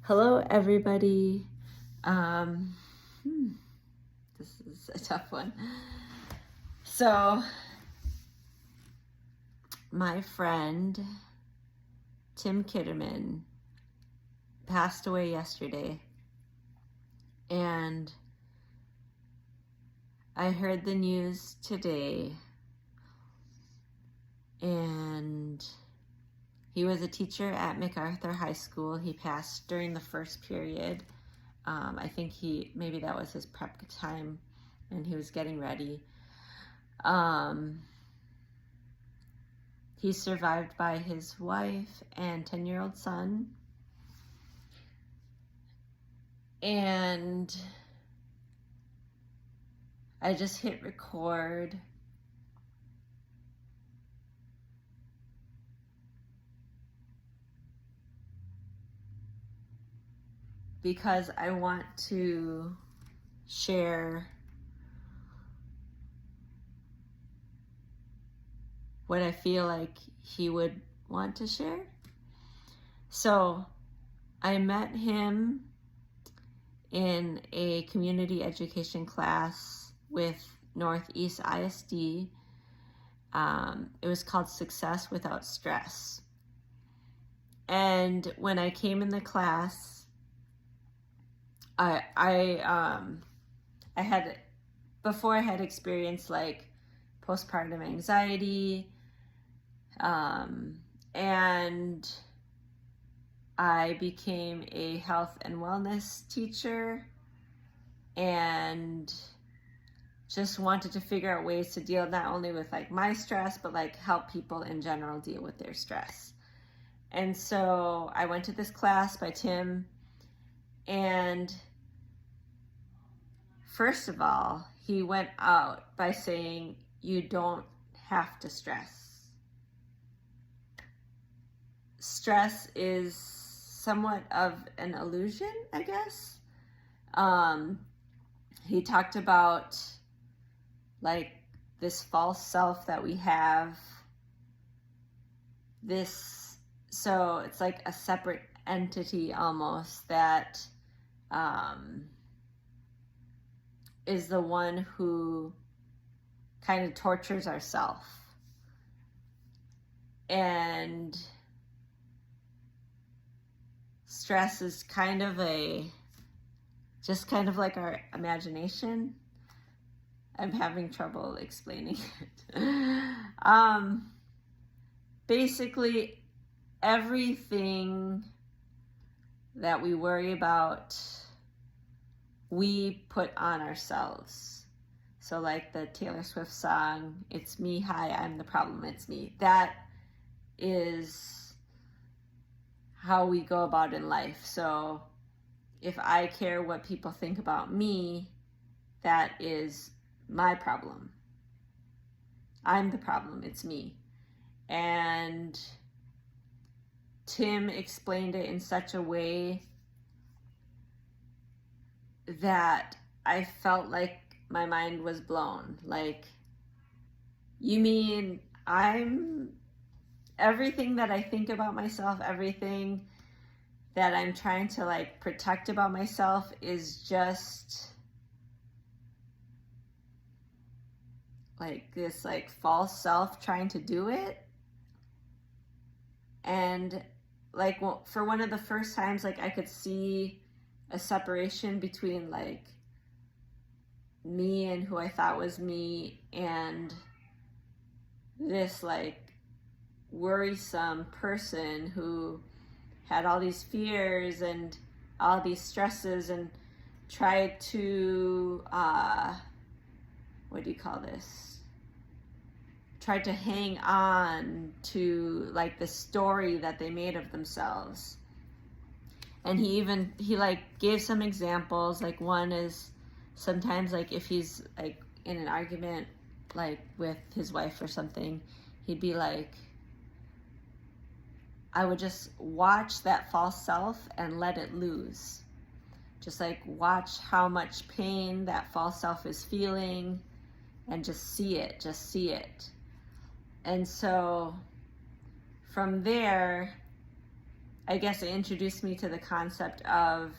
Hello, everybody. This is a tough one. So, my friend Tim Kitterman passed away yesterday, and I heard the news today, and he was a teacher at MacArthur High School. He passed during the first period. I think maybe that was his prep time and he was getting ready. He's survived by his wife and 10-year-old son. And I just hit record because I want to share what I feel like he would want to share. So I met him in a community education class with Northeast ISD. It was called Success Without Stress. And when I came in the class, I had experienced like postpartum anxiety, and I became a health and wellness teacher and just wanted to figure out ways to deal not only with like my stress, but like help people in general deal with their stress. And so I went to this class by Tim, and first of all, he went out by saying, you don't have to stress. Stress is somewhat of an illusion, I guess. He talked about like this false self that we have. So it's like a separate entity almost that is the one who kind of tortures ourselves. And stress is kind of like our imagination. I'm having trouble explaining it. Basically, everything that we worry about, we put on ourselves. So like the Taylor Swift song, "It's me, hi, I'm the problem, it's me." That is how we go about in life. So if I care what people think about me, that is my problem. I'm the problem, it's me. And Tim explained it in such a way that I felt like my mind was blown. Like, you mean everything that I think about myself, everything that I'm trying to like protect about myself is just like this like false self trying to do it. And like, well, for one of the first times, like I could see a separation between like me and who I thought was me and this like worrisome person who had all these fears and all these stresses and tried to tried to hang on to like the story that they made of themselves. And he like gave some examples. Like one is sometimes like if he's like in an argument like with his wife or something, he'd be like, I would just watch that false self and let it loose. Just like watch how much pain that false self is feeling and just see it. And so from there, I guess it introduced me to the concept of,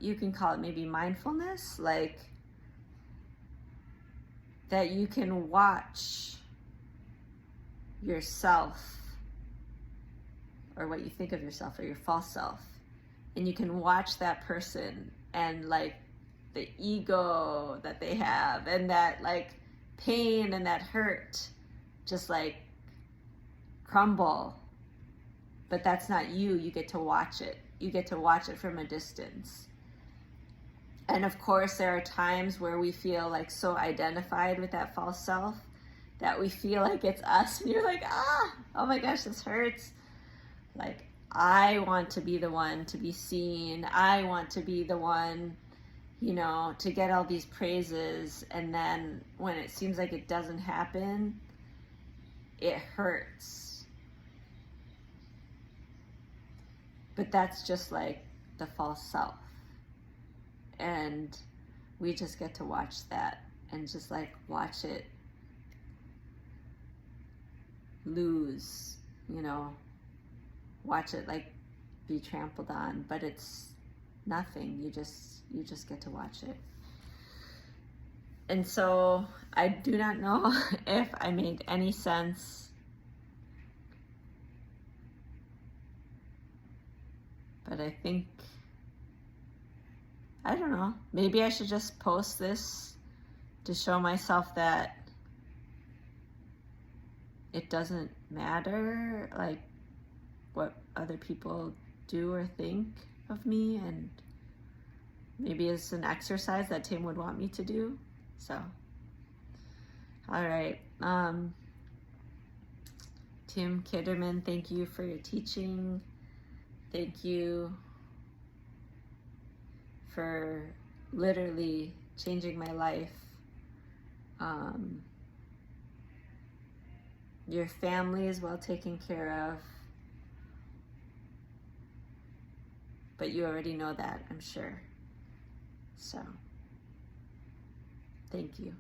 you can call it maybe mindfulness, like that you can watch yourself, or what you think of yourself, or your false self, and you can watch that person and like the ego that they have and that like pain and that hurt just like crumble. But that's not you. You get to watch it. You get to watch it from a distance. And of course, there are times where we feel like so identified with that false self that we feel like it's us, and you're like, oh my gosh, this hurts. Like, I want to be the one to be seen. I want to be the one, you know, to get all these praises. And then when it seems like it doesn't happen, it hurts. But that's just like the false self. And we just get to watch that and just like watch it lose, you know, watch it like be trampled on, but it's nothing. You just get to watch it. And so I do not know if I made any sense, but I think, I don't know, maybe I should just post this to show myself that it doesn't matter like what other people do or think of me, and maybe it's an exercise that Tim would want me to do. So, all right. Tim Kitterman, thank you for your teaching. Thank you for literally changing my life. Your family is well taken care of. But you already know that, I'm sure. So, thank you.